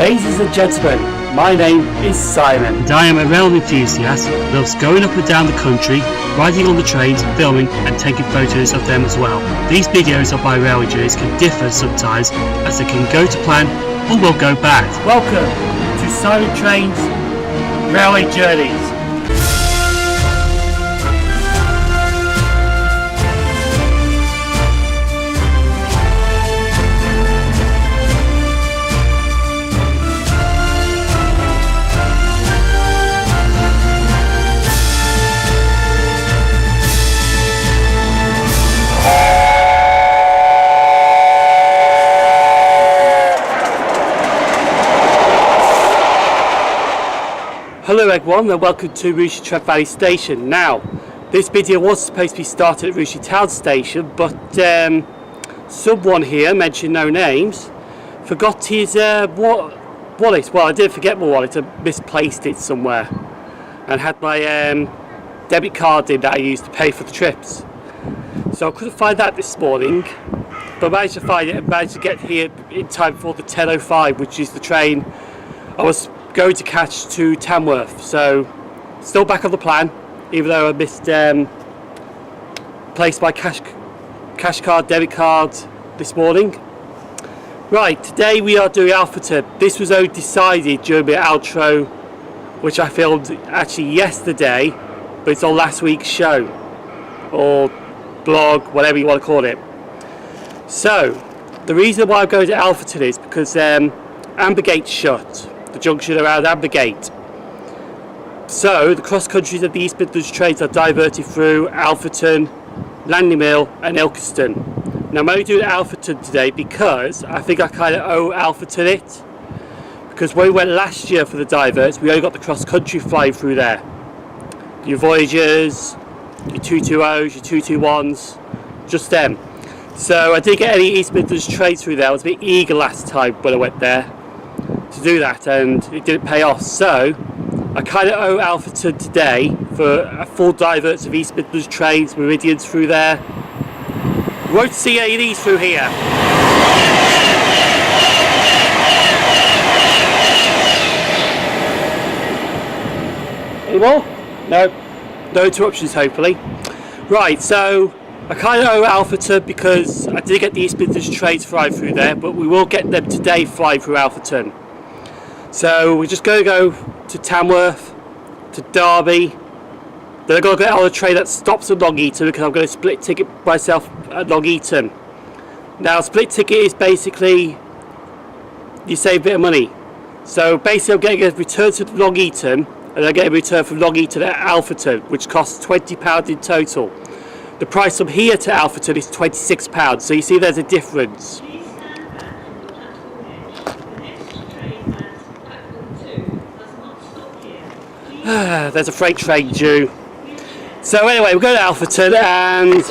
Ladies and gentlemen, my name is Simon. And I am a rail enthusiast who loves going up and down the country, riding on the trains, filming and taking photos of them as well. These videos of my railway journeys can differ sometimes, as they can go to plan or will go bad. Welcome to Simon Trains Railway Journeys. Hello everyone and welcome to Rugeley Trent Valley Station. Now, this video was supposed to be started at Rugeley Town Station, but someone here, mentioned no names, forgot his wallet. Well, I didn't forget my wallet, I misplaced it somewhere and had my debit card in that I used to pay for the trips. So I couldn't find that this morning, but I managed to find it and managed to get here in time for the 10:05, which is the train I was going to catch to Tamworth. So still back on the plan, even though I missed placed my cash card, debit card this morning. Right, today we are doing Alfreton. This was only decided during my outro, which I filmed actually yesterday, but it's on last week's show or blog, whatever you want to call it. So the reason why I'm going to Alfreton is because Ambergate's shut, the junction around Ambergate. So the cross countries of the East Midlands trains are diverted through Alfreton, Nottingham and Ilkeston. Now I'm only doing Alfreton today because I think I kind of owe Alfreton it, because when we went last year for the diverts we only got the cross country flying through there. Your Voyagers, your 220s, your 221s, just them. So I didn't get any East Midlands trains through there. I was a bit eager last time when I went there to do that and it didn't pay off, so I kind of owe Alfreton today for a full diverts of East Midlands trains, Meridians through there. You won't see any of these through here. Any more? No interruptions hopefully. Right, so I kind of owe Alfreton because I did get the East Midlands trains flying through there, but we will get them today flying through Alfreton. So we're just going to go to Tamworth, to Derby, then I'm going to get on a train that stops at Long Eaton because I'm going to split ticket myself at Long Eaton. Now split ticket is basically you save a bit of money. So basically I'm getting a return to Long Eaton and I get a return from Long Eaton at Alfreton, which costs £20 in total. The price from here to Alfreton is £26, so you see there's a difference. There's a freight train due. So anyway, we're going to Alfreton and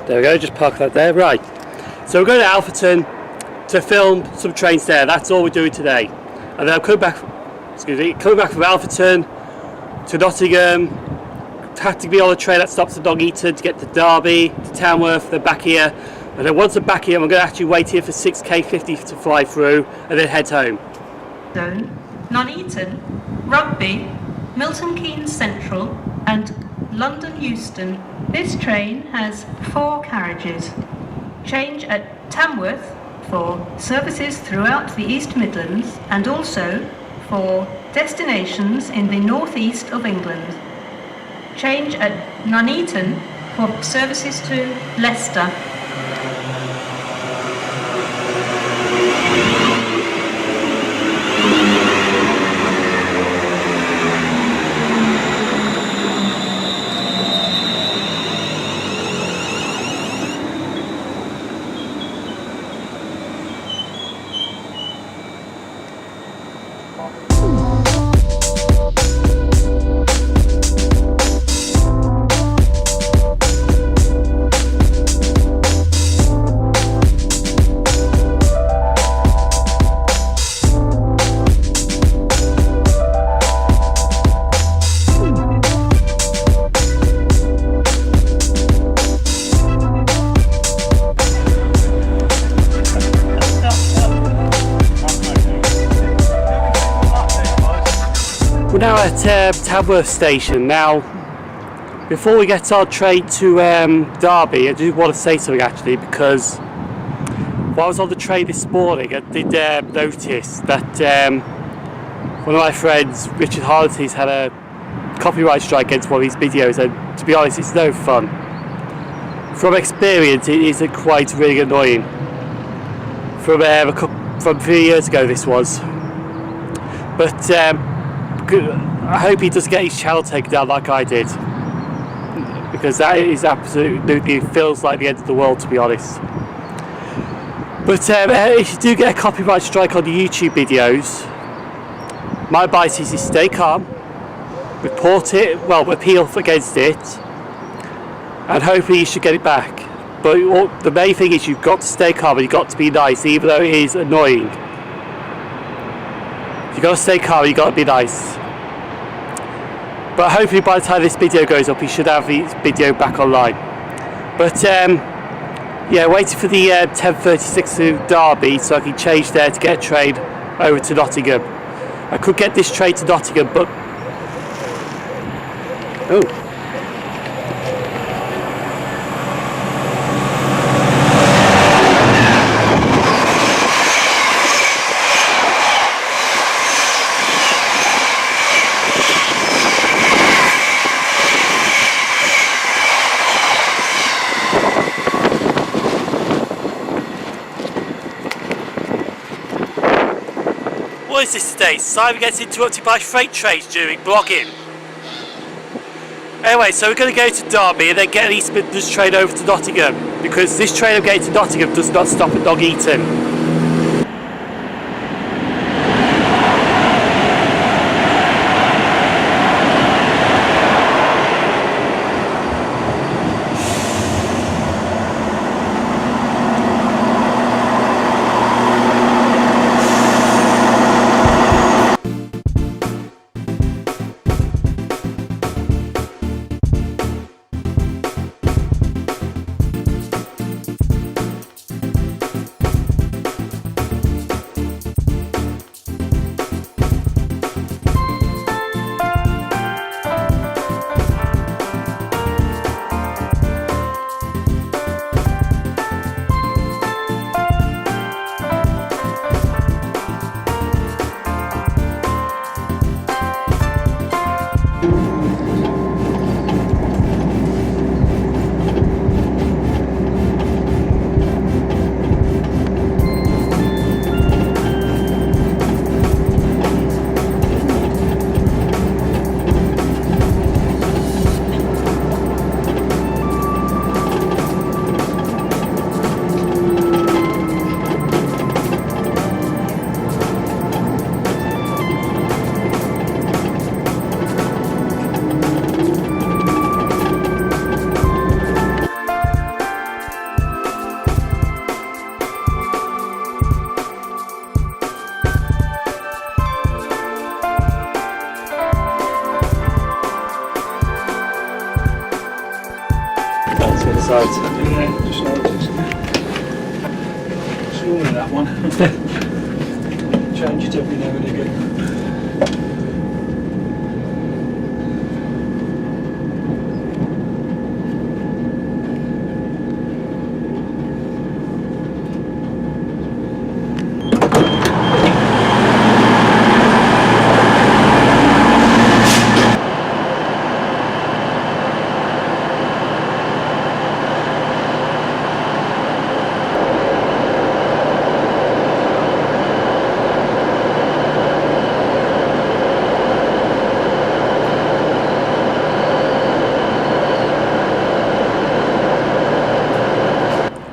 there we go, just park that there. Right, so we're going to Alfreton to film some trains there. That's all we're doing today. And then I'm coming back from Alfreton to Nottingham. Had to be on a train that stops at Long Eaton to get to Derby, to Tamworth, then back here. And then once I'm back here, I'm going to actually wait here for 6K50 to fly through and then head home. Long Eaton, Rugby, Milton Keynes Central and London Euston. This train has 4 carriages. Change at Tamworth for services throughout the East Midlands and also for destinations in the northeast of England. Change at Nuneaton for services to Leicester. We're now at Tamworth station. Now, before we get our train to Derby, I do want to say something actually, because while I was on the train this morning, I did notice that one of my friends, Richard Harlety's, had a copyright strike against one of these videos, and to be honest, it's no fun. From experience, it is quite really annoying. From a few years ago, this was. But I hope he doesn't get his channel taken down like I did, because that is absolutely feels like the end of the world, to be honest. But if you do get a copyright strike on the YouTube videos, my advice is to stay calm, report it, well, appeal against it, and hopefully you should get it back. But the main thing is you've got to stay calm and you've got to be nice, even though it is annoying. You've got to stay calm, you've got to be nice. But hopefully by the time this video goes up, you should have the video back online. But yeah, waiting for the 10:36 to Derby so I can change there to get a train over to Nottingham. I could get this train to Nottingham, but oh. What is this today? Simon gets interrupted by freight trains during blogging. Anyway, so we're going to go to Derby and then get an East Midlands train over to Nottingham, because this train I'm getting to Nottingham does not stop at Long Eaton. Yeah, just noticed. Swimming that one. Change it every now and again.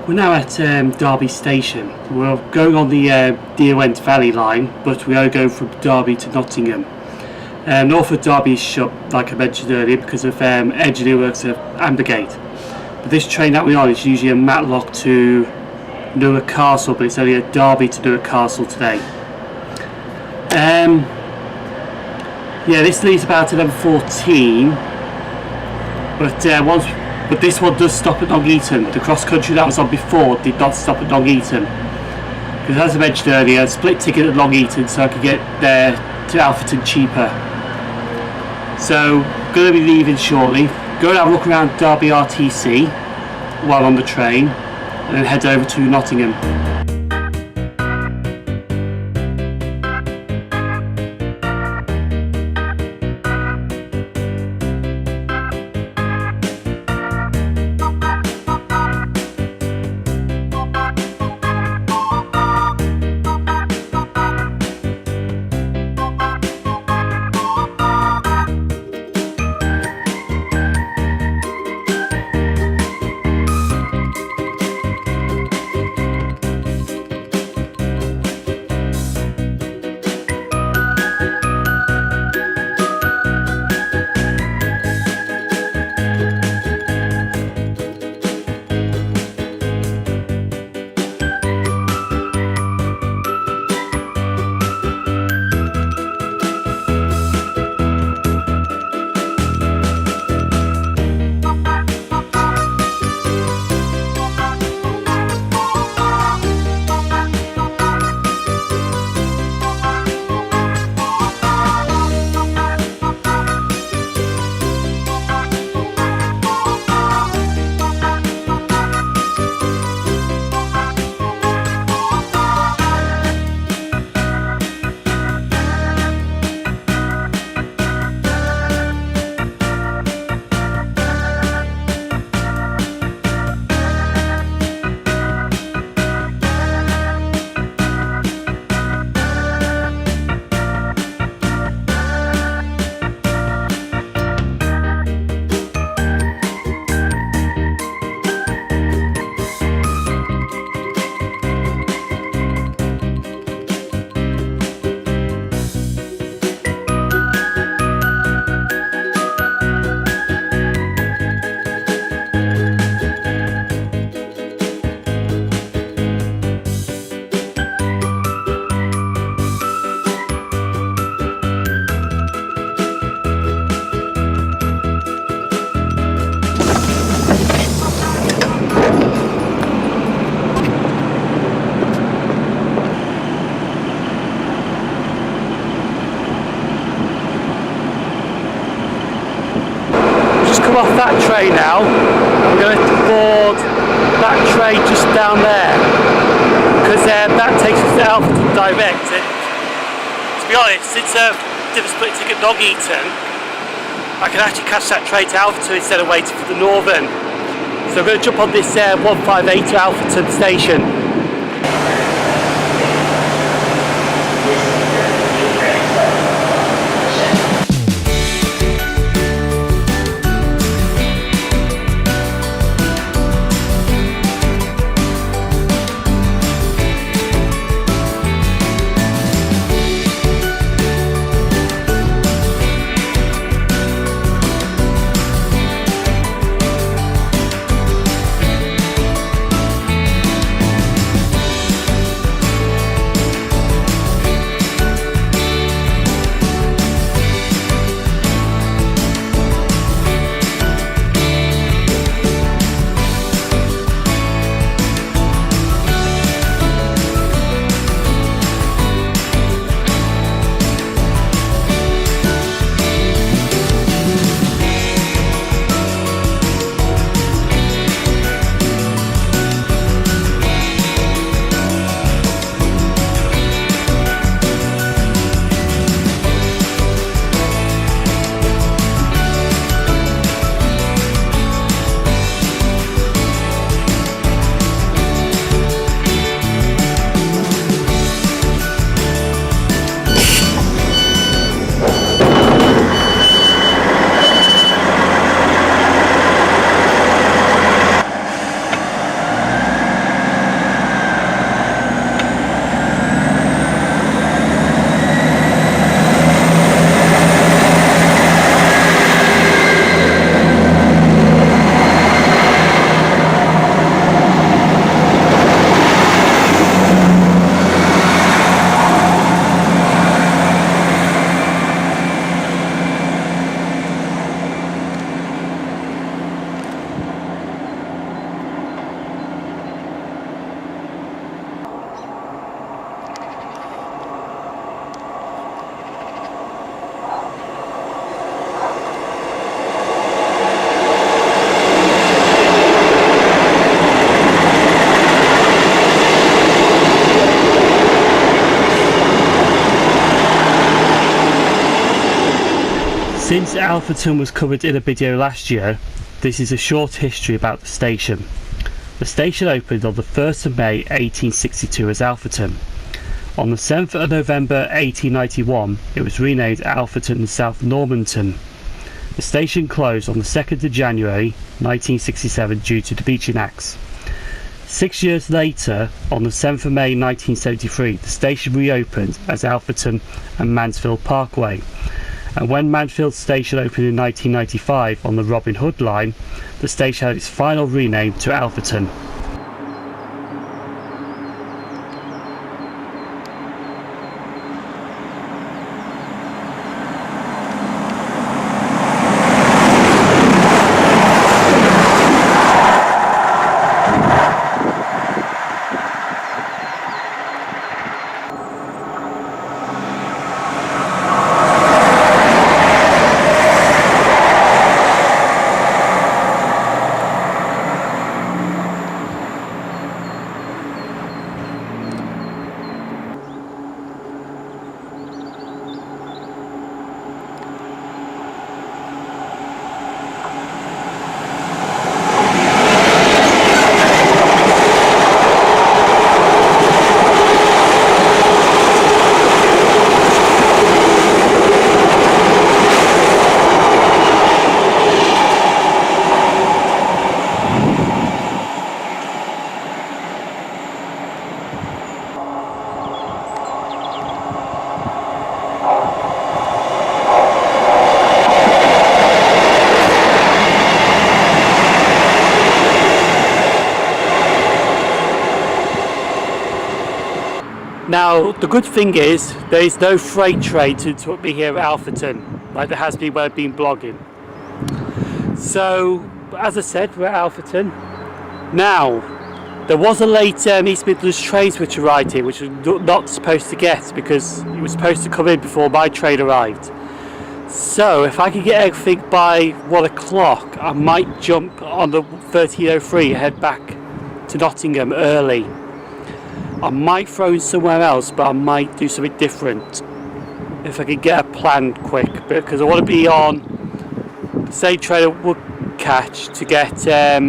We're now at Derby Station. We're going on the Erewash Valley Line, but we are going from Derby to Nottingham. North of Derby is shut, like I mentioned earlier, because of engineer works at Ambergate. But this train that we're on is usually a Matlock to Newark Castle, but it's only a Derby to Newark Castle today. Yeah, this leaves about 11:14, but this one does stop at Long Eaton. The cross-country that was on before did not stop at Long Eaton, because as I mentioned earlier, I split ticket at Long Eaton so I could get there to Alfreton cheaper. So, going to be leaving shortly. Go and have a look around Derby RTC while on the train, and then head over to Nottingham. Off that train now. We're going to board that train just down there, because that takes us to Alfreton direct. And to be honest, since a different split ticket Long Eaton, I can actually catch that train to Alfreton instead of waiting for the Northern. So I'm going to jump on this 158 to Alfreton station. Since Alfreton was covered in a video last year, this is a short history about the station. The station opened on the 1st of May 1862 as Alfreton. On the 7th of November 1891 it was renamed Alfreton and South Normanton. The station closed on the 2nd of January 1967 due to the Beeching Axe. 6 years later, on the 7th of May 1973, the station reopened as Alfreton and Mansfield Parkway. And when Mansfield Station opened in 1995 on the Robin Hood line, the station had its final rename to Alfreton. Now, the good thing is there is no freight train to interrupt me here at Alfreton, like there has been when I've been blogging. So, as I said, we're at Alfreton. Now, there was a late East Midlands Trains which arrived here, which was not supposed to get because it was supposed to come in before my train arrived. So, if I could get everything by 1 o'clock, I might jump on the 1303 and head back to Nottingham early. I might throw in somewhere else, but I might do something different if I could get a plan quick, because I want to be on the same train I would catch to get I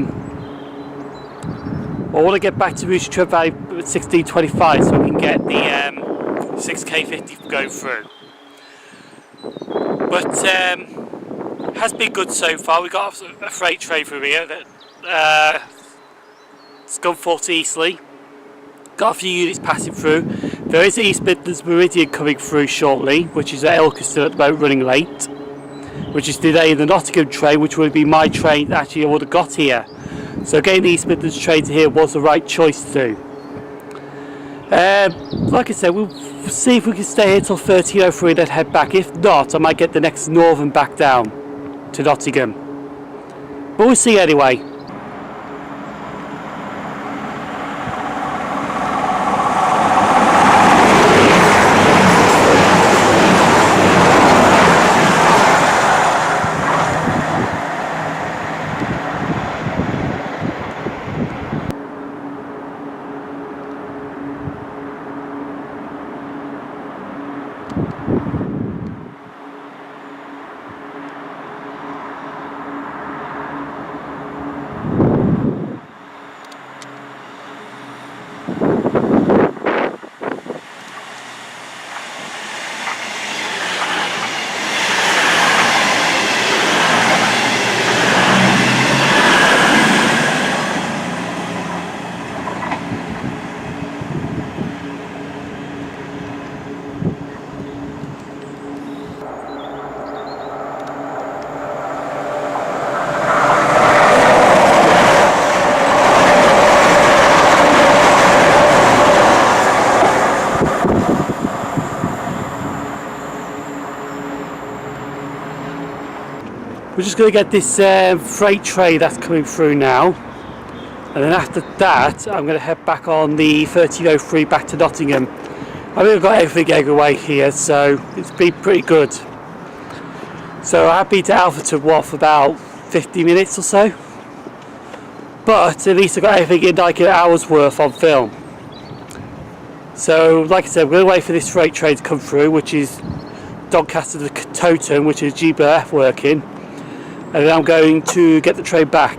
want to get back to Rugeley Trent Valley at 16:25 so I can get the 6K50 going through. But has been good so far. We got a freight train through here that it's gone full to Eastleigh. Got a few units passing through. There is East Midlands Meridian coming through shortly, which is at Ilkeston at the moment, running late, which is today the Nottingham train, which would be my train that actually I would have got here. So getting the East Midlands train to here was the right choice to do. Like I said, we'll see if we can stay here till 13:03 and then head back. If not, I might get the next Northern back down to Nottingham. But we'll see anyway. We're just going to get this freight train that's coming through now, and then after that I'm going to head back on the 1303 back to Nottingham. I think I've got everything everywhere here, so it's been pretty good. So I've been to Alfreton for about 50 minutes or so, but at least I got everything in like an hour's worth on film. So like I said, we're going to wait for this freight train to come through, which is Doncaster to Toton, which is GBF working, and then I'm going to get the train back.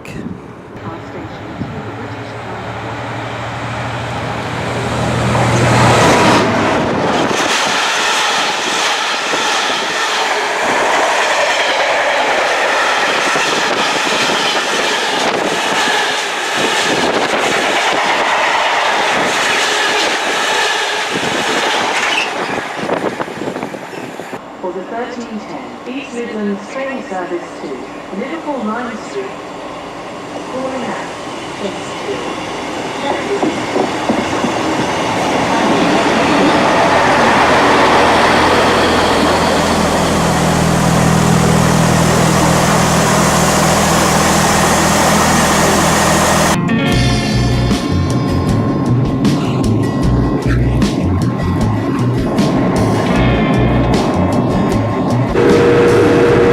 For the 1310 East Midlands train service to Liverpool Line Street, calling out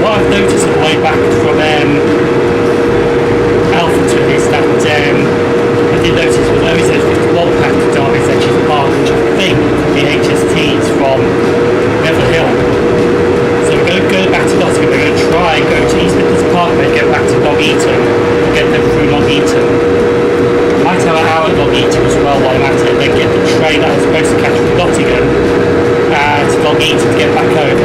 What I've noticed on the way back from Alfreton is that I did notice was only says 51 pack to Derby Etches Park, which I think the HSTs from Neville Hill. So we're going to go back to Nottingham. We're going to try and go to East Midlands Parkway and get back to Long Eaton and get them through Long Eaton. Might have an hour at Long Eaton as well while I'm at it, and then get the train that I was supposed to catch from Nottingham to Long Eaton to get back home.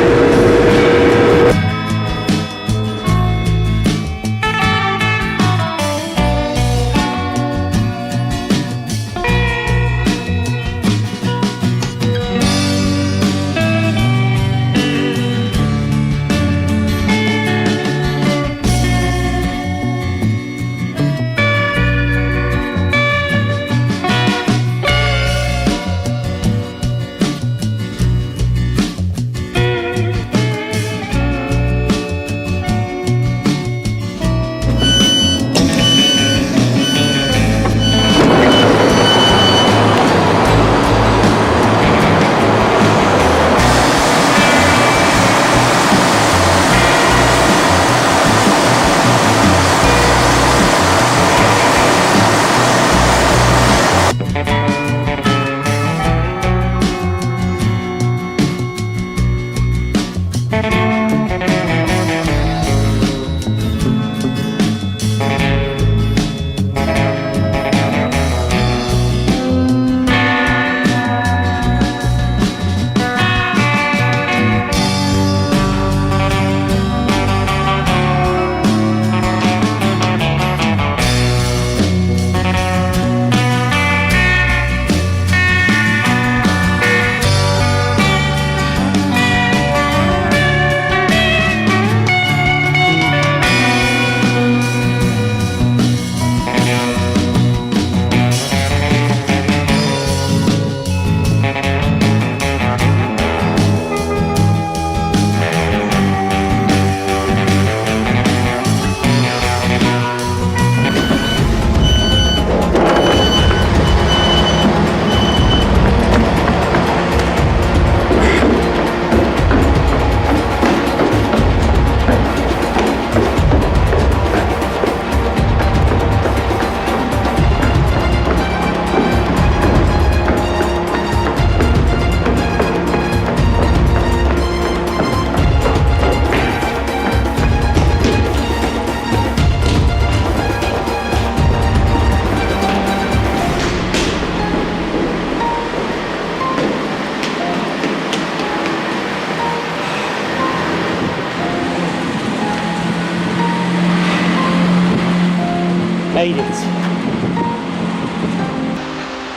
Made it.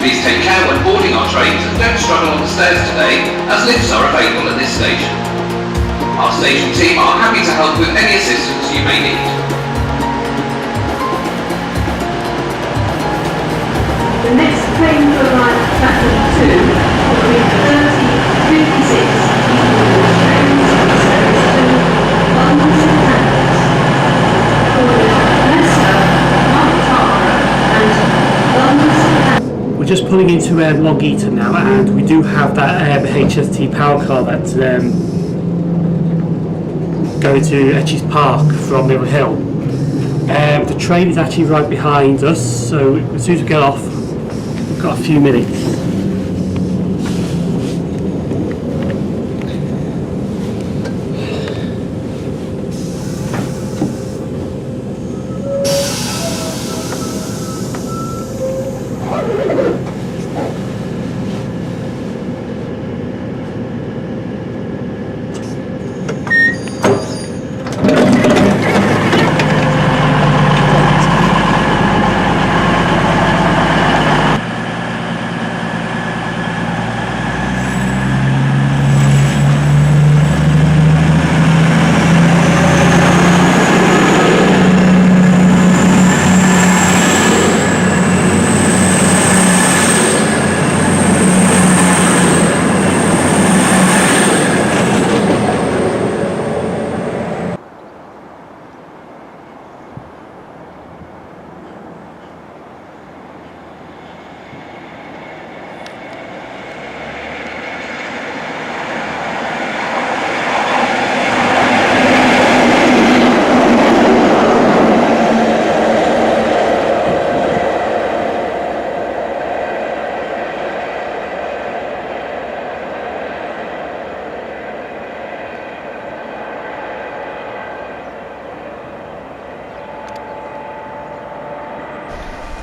Please take care when boarding our trains and don't struggle on the stairs today, as lifts are available at this station. Our station team are happy to help with any assistance you may need. The next train to arrive at platform 2 will be 3056 East Midlands Trains service to London Northwestern Class, calling at Leicester, and London. We're just pulling into Long Eaton now, and we do have that HST power car that's going to Etches Park from Neville Hill. The train is actually right behind us, so as soon as we get off, we've got a few minutes.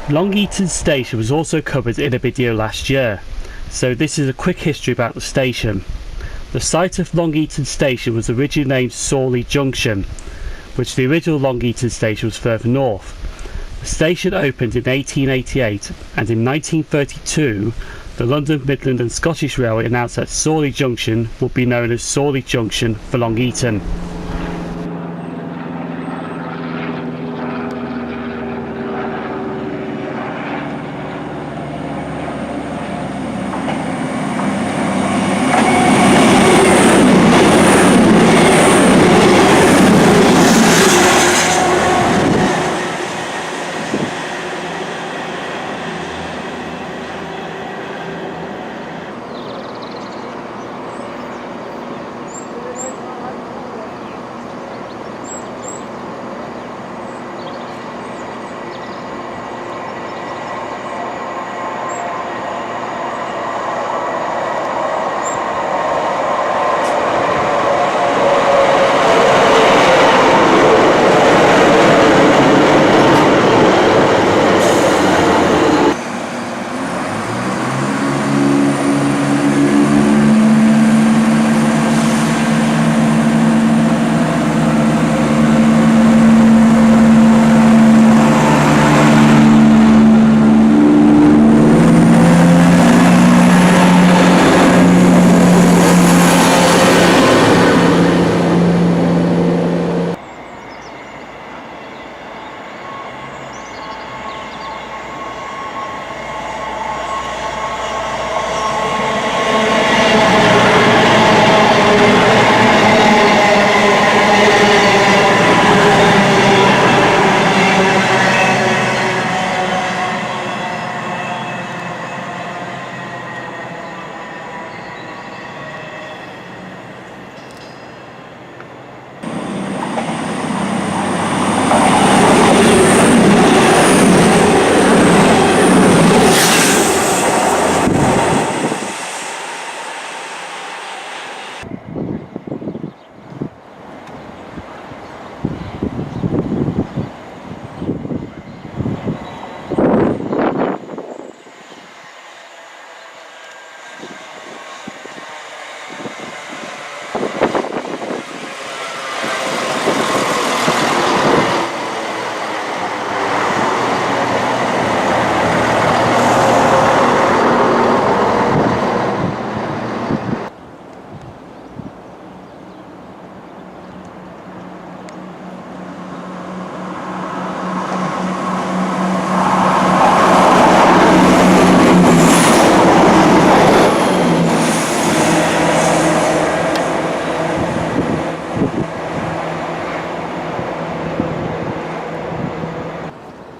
Long Eaton station was also covered in a video last year, so this is a quick history about the station. The site of Long Eaton station was originally named Sawley Junction, which the original Long Eaton station was further north. The station opened in 1888, and in 1932 the London, Midland and Scottish Railway announced that Sawley Junction would be known as Sawley Junction for Long Eaton.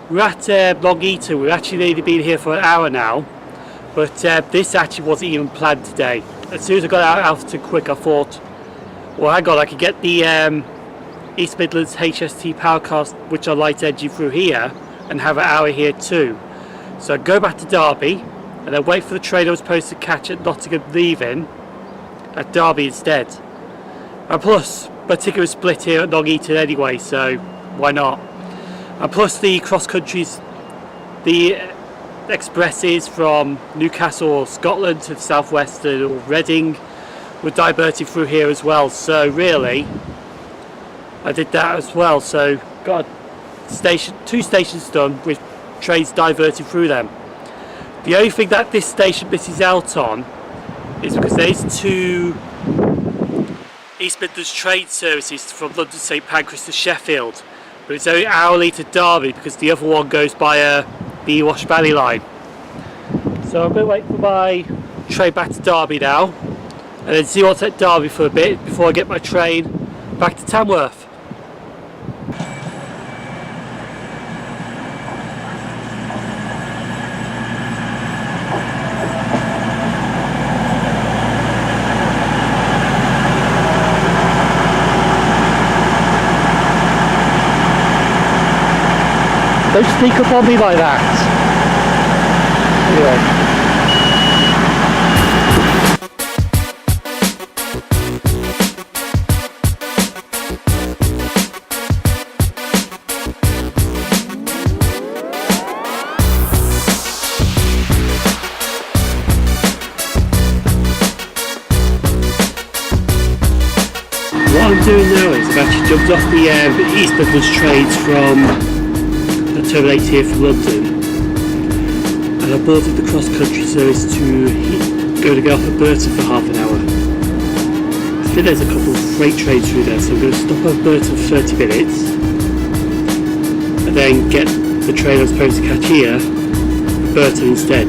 We're at Long Eaton. We've actually nearly been here for an hour now, but this actually wasn't even planned today. As soon as I got out of Alfreton quick, I thought, well, hang on, I could get the East Midlands HST Powercast, which I light engine through here, and have an hour here too. So I'd go back to Derby, and then wait for the train I was supposed to catch at Nottingham leaving at Derby instead. And plus, my ticket was split here at Long Eaton anyway, so why not? And plus the cross-countries, the expresses from Newcastle or Scotland to the southwestern or Reading were diverted through here as well. So really, I did that as well. So got two stations done with trains diverted through them. The only thing that this station misses out on is because there's two East Midlands train services from London St Pancras to Sheffield, but it's only hourly to Derby because the other one goes by the Erewash Valley Line. So I'm going to wait for my train back to Derby now, and then see what's at Derby for a bit before I get my train back to Tamworth. Don't sneak up on me like that. Anyway. I'm doing now is I've actually jumped off the East Midlands trains from the terminate here from London, and I boarded the cross-country service to go off at Burton for half an hour. I think there's a couple of freight trains through there, so I'm going to stop at Burton for 30 minutes and then get the train I was supposed to catch here at Burton instead.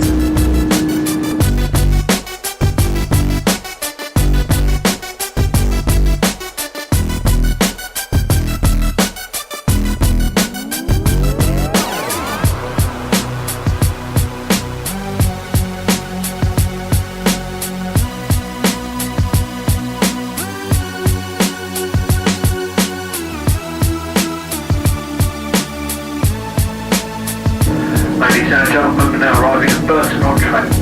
Ladies and gentlemen, we're now arriving at Burton-on-Trent.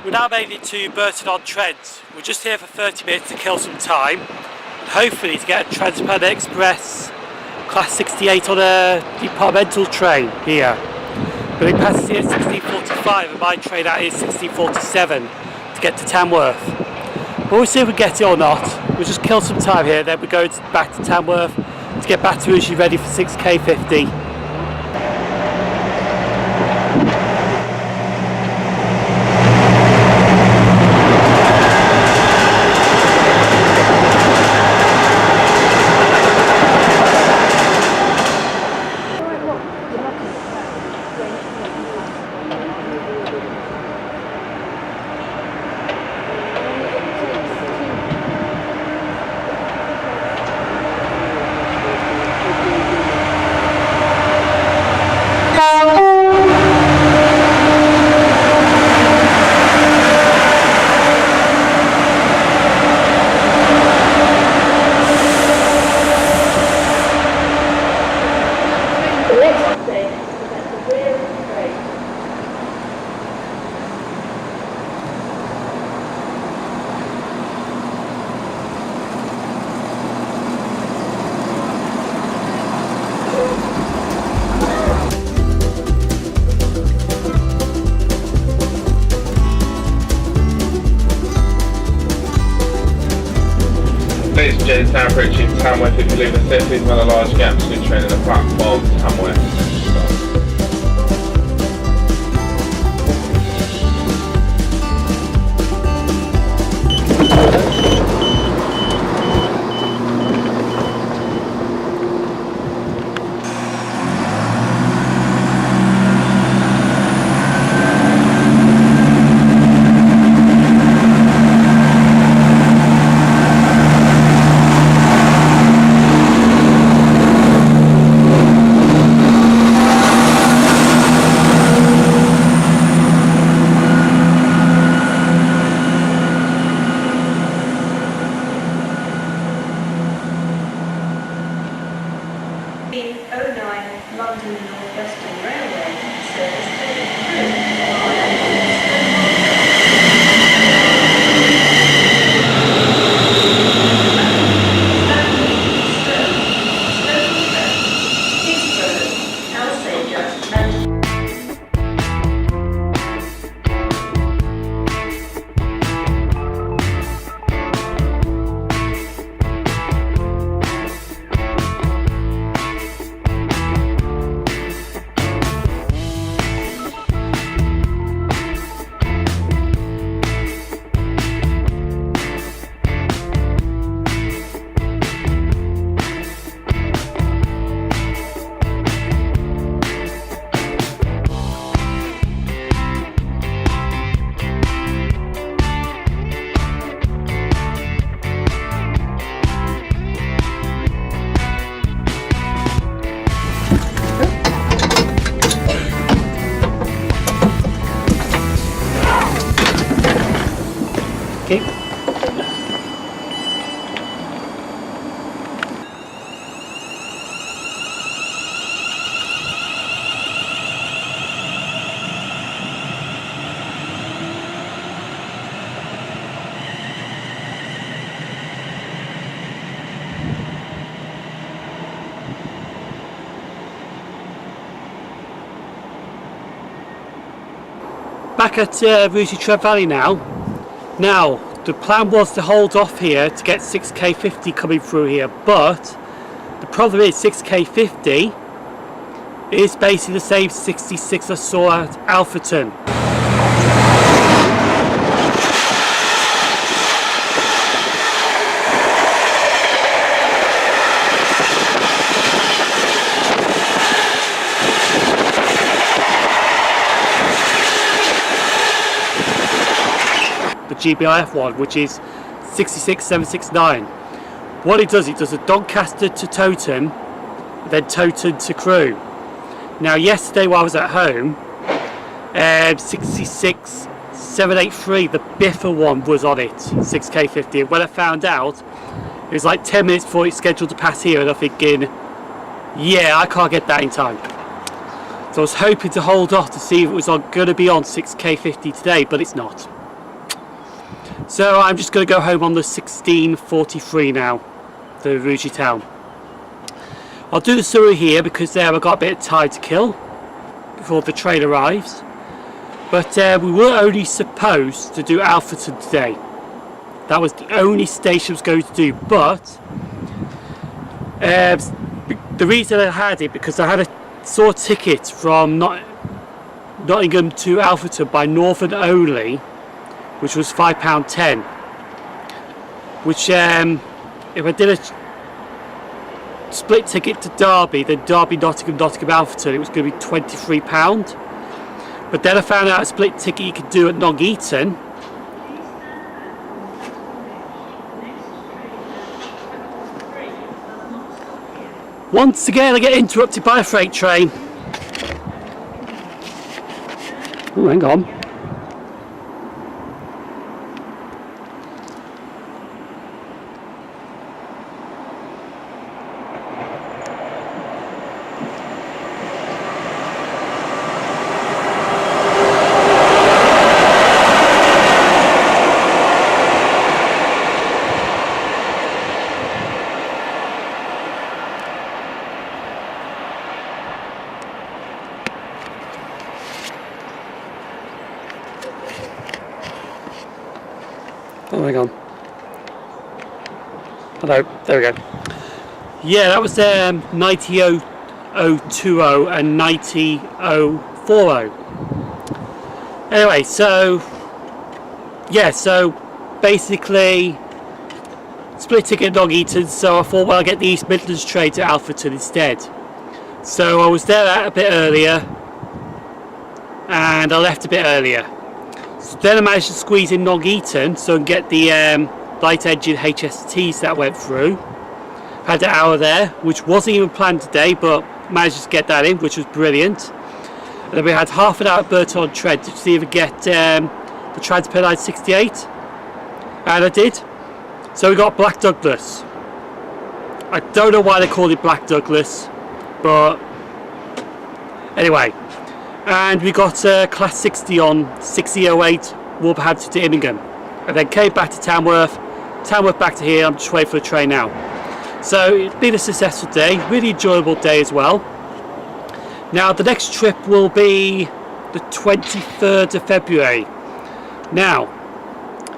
We now made it to Burton-on-Trent. We're just here for 30 minutes to kill some time, and hopefully to get a TransPennine Express Class 68 on a departmental train here. But it passes here at 16:45 and my train out is 16:47 to get to Tamworth. But we'll see if we get it or not. We'll just kill some time here, then we go back to Tamworth to get back to you ready for 6K50. Ladies and gents, now approaching Tamworth. If you leave us there, please mind the large gaps between train and the platform. Tamworth. Thank you. Back at Rugeley Trent Valley now. Now, the plan was to hold off here to get 6K50 coming through here, but the problem is 6K50 is basically the same 66 I saw at Alfreton. GBIF one, which is 66769. What it does a Doncaster to Toton, then Toton to Crewe. Now yesterday while I was at home, 66783, the Biffa one was on it, 6K50. And when I found out, it was like 10 minutes before it's scheduled to pass here, and I'm thinking, yeah, I can't get that in time. So I was hoping to hold off to see if it was going to be on 6K50 today, but it's not. So I'm just going to go home on the 1643 now, to Rugeley Town. I'll do the Surrey here because I've got a bit of time to kill before the train arrives. But we were only supposed to do Alfreton today. That was the only station I was going to do, but the reason I had it because I saw a ticket from Nottingham to Alfreton by Northern only, which was £5.10, which if I did a split ticket to Derby, then Derby, Nottingham, Alfreton, it was going to be £23. But then I found out a split ticket you could do at Long Eaton. Once again I get interrupted by a freight train. Oh, hang on. Oh, hang on. Hello, there we go. Yeah, that was 90020 and 90040. Anyway, so yeah, so basically split ticket at Long Eaton, so I thought, well, I'll get the East Midlands train to Alfreton instead. So I was there a bit earlier and I left a bit earlier. So then I managed to squeeze in Long Eaton so I can get the light engine HSTs that went through. Had an hour there, which wasn't even planned today, but managed to get that in, which was brilliant. And then we had half an hour at Burton-on-Trent to see if we get the TransPennine 68, and I did. So we got Black Douglas. I don't know why they called it Black Douglas, but anyway. And we got Class 60 on 6008 Wolverhampton to Immingham, and then came back to Tamworth back to here. I'm just waiting for the train now. So it's been a successful day, really enjoyable day as well. Now the next trip will be the 23rd of February. Now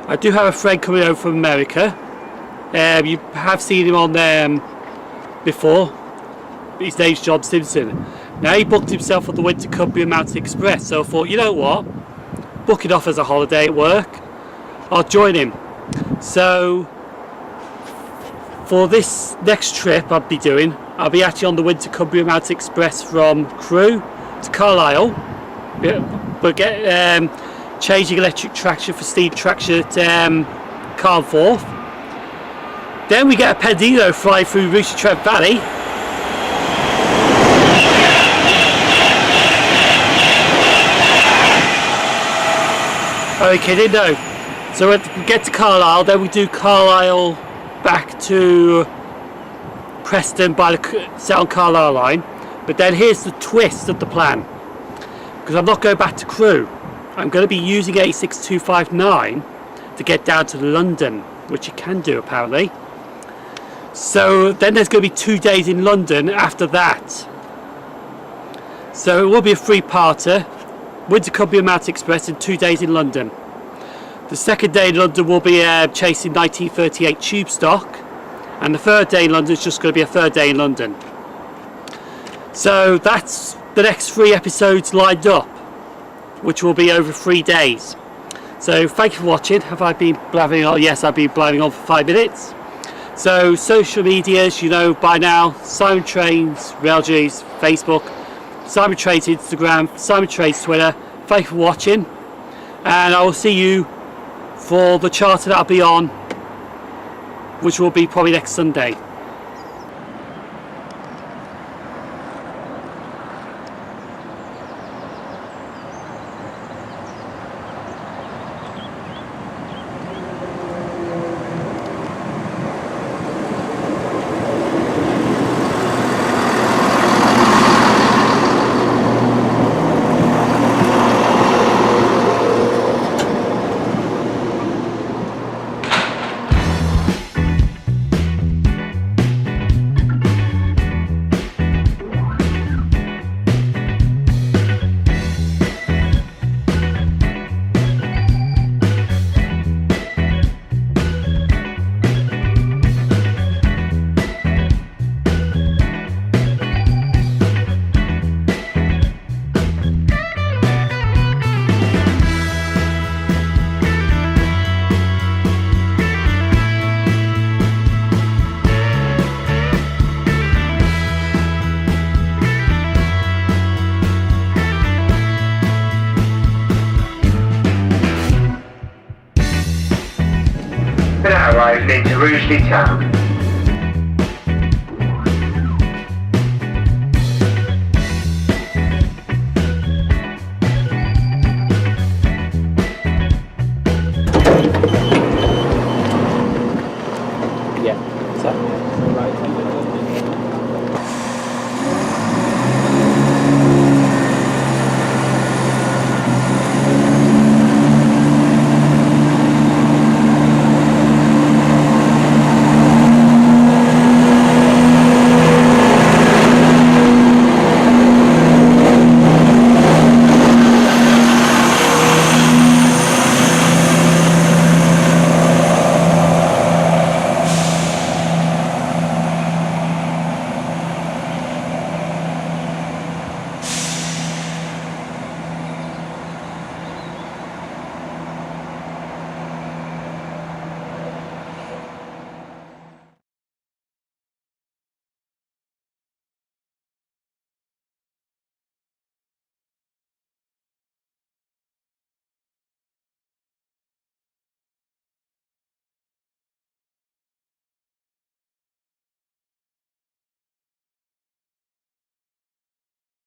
I do have a friend coming over from America. You have seen him on before. His name's John Simpson. Now he booked himself on the Winter Cumbria Mountain Express, so I thought, you know what, book it off as a holiday at work, I'll join him. So for this next trip I'll be actually on the Winter Cumbria Mountain Express from Crewe to Carlisle. We'll get changing electric traction for steam traction at Carnforth. Then we get a Pendino fly through Rugeley Trent Valley. Okay, no. So when we get to Carlisle, then we do Carlisle back to Preston by the South Carlisle line. But then here's the twist of the plan, because I'm not going back to Crewe. I'm going to be using A6259 to get down to London, which you can do apparently. So then there's going to be 2 days in London after that. So it will be a three-parter, Windsor Cumbria Mountain Express and 2 days in London. The second day in London will be chasing 1938 tube stock, and the third day in London is just going to be a third day in London. So that's the next 3 episodes lined up, which will be over 3 days. So thank you for watching. Have I been blathering on? Yes, I've been blathering on for 5 minutes. So social medias, you know by now, Simon Trains, Railjays, Facebook, Simon Trains Instagram, Simon Trains Twitter. Thank you for watching, and I will see you for the charter that I'll be on, which will be probably next Sunday. Arrived into Rugeley town.